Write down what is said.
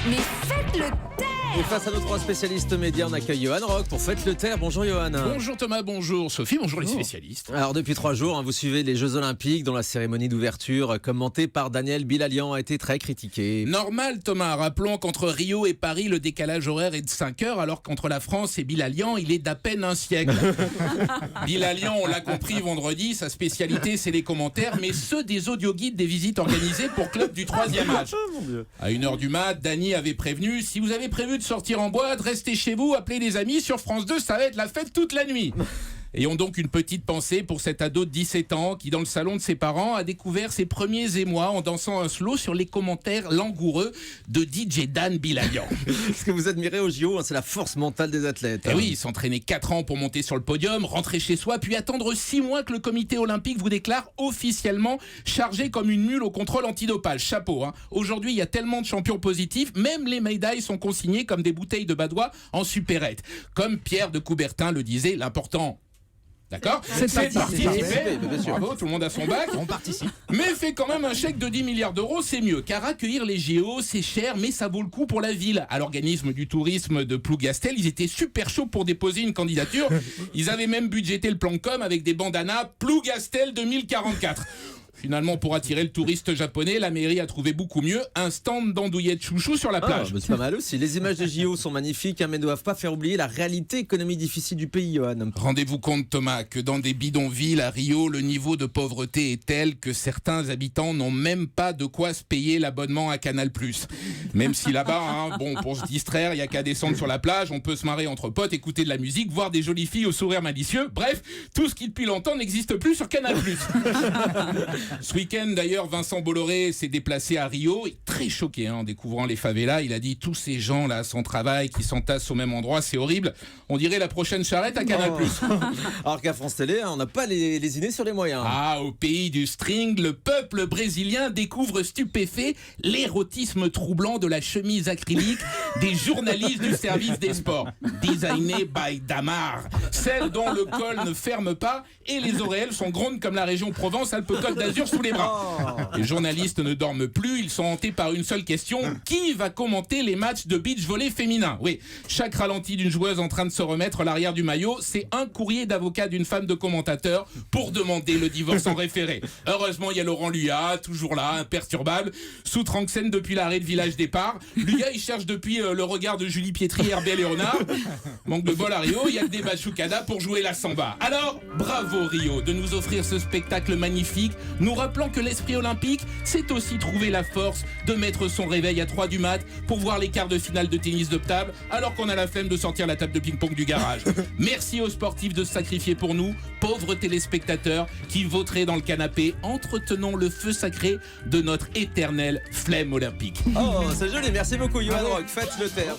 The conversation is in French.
Mais faites le taire! Et face à nos trois spécialistes médias, on accueille Johan Rock pour Faites le Terre. Bonjour Johan. Bonjour Thomas, bonjour Sophie, bonjour les spécialistes. Alors depuis 3 jours, vous suivez les Jeux Olympiques dont la cérémonie d'ouverture, commentée par Daniel Bilalian, a été très critiquée. Normal Thomas, rappelons qu'entre Rio et Paris, le décalage horaire est de 5 heures, alors qu'entre la France et Bilalian, il est d'à peine un siècle. Bilalian, on l'a compris vendredi, sa spécialité c'est les commentaires, mais ceux des audio-guides des visites organisées pour Club du 3e âge. À 1h du mat, Dany avait prévenu, si vous avez prévu de sortir en boîte, restez chez vous, appelez les amis, sur France 2, ça va être la fête toute la nuit. Ayons donc une petite pensée pour cet ado de 17 ans qui, dans le salon de ses parents, a découvert ses premiers émois en dansant un slow sur les commentaires langoureux de DJ Dan Bilalian. Ce que vous admirez au JO, c'est la force mentale des athlètes. Et oui, s'entraîner 4 ans pour monter sur le podium, rentrer chez soi, puis attendre 6 mois que le comité olympique vous déclare officiellement chargé comme une mule au contrôle antidopage. Chapeau, hein. Aujourd'hui, il y a tellement de champions positifs, même les médailles sont consignées comme des bouteilles de badois en supérette. Comme Pierre de Coubertin le disait, l'important... D'accord ? C'est participer. Bravo, tout le monde a son bac. On participe. Mais fait quand même un chèque de 10 milliards d'euros, c'est mieux. Car accueillir les JO, c'est cher, mais ça vaut le coup pour la ville. À l'organisme du tourisme de Plougastel, ils étaient super chauds pour déposer une candidature. Ils avaient même budgété le plan com avec des bandanas Plougastel 2044. Finalement, pour attirer le touriste japonais, la mairie a trouvé beaucoup mieux, un stand d'andouillettes chouchou sur la plage. C'est pas mal aussi. Les images de JO sont magnifiques, mais ne doivent pas faire oublier la réalité économique difficile du pays, Johan. Rendez-vous compte, Thomas, que dans des bidonvilles à Rio, le niveau de pauvreté est tel que certains habitants n'ont même pas de quoi se payer l'abonnement à Canal+. Même si là-bas, pour se distraire, il n'y a qu'à descendre sur la plage, on peut se marrer entre potes, écouter de la musique, voir des jolies filles au sourire malicieux. Bref, tout ce qui depuis longtemps n'existe plus sur Canal+. Ce week-end, d'ailleurs, Vincent Bolloré s'est déplacé à Rio, il est très choqué en découvrant les favelas. Il a dit, tous ces gens là sans travail qui s'entassent au même endroit, c'est horrible. On dirait la prochaine charrette à Canal+. Alors qu'à France Télé, on n'a pas les idées sur les moyens. Ah, au pays du string, le peuple brésilien découvre stupéfait l'érotisme troublant de la chemise acrylique des journalistes du service des sports. Designée by Damar, celle dont le col ne ferme pas et les auréoles sont grandes comme la région Provence-Alpes-Côte d'Azur sous les bras. Les journalistes ne dorment plus, ils sont hantés par une seule question: qui va commenter les matchs de beach volley féminin? Oui, chaque ralenti d'une joueuse en train de se remettre l'arrière du maillot, c'est un courrier d'avocat d'une femme de commentateur pour demander le divorce en référé. Heureusement, il y a Laurent Luyat, toujours là, imperturbable, sous Tranxène depuis l'arrêt de Village Départ. Luyat, il cherche depuis le regard de Julie Pietri, Herbert Léonard. Manque de bol à Rio, il y a que des Bachucada pour jouer la samba. Alors, bravo Rio de nous offrir ce spectacle magnifique, nous rappelant que l'esprit olympique, c'est aussi trouver la force de mettre son réveil à 3 du mat pour voir les quarts de finale de tennis de table, alors qu'on a la flemme de sortir la table de ping-pong du garage. Merci aux sportifs de se sacrifier pour nous, pauvres téléspectateurs qui voteraient dans le canapé. Entretenons le feu sacré de notre éternelle flemme olympique. Oh, c'est joli, merci beaucoup Johan Rock, Faites le Terre.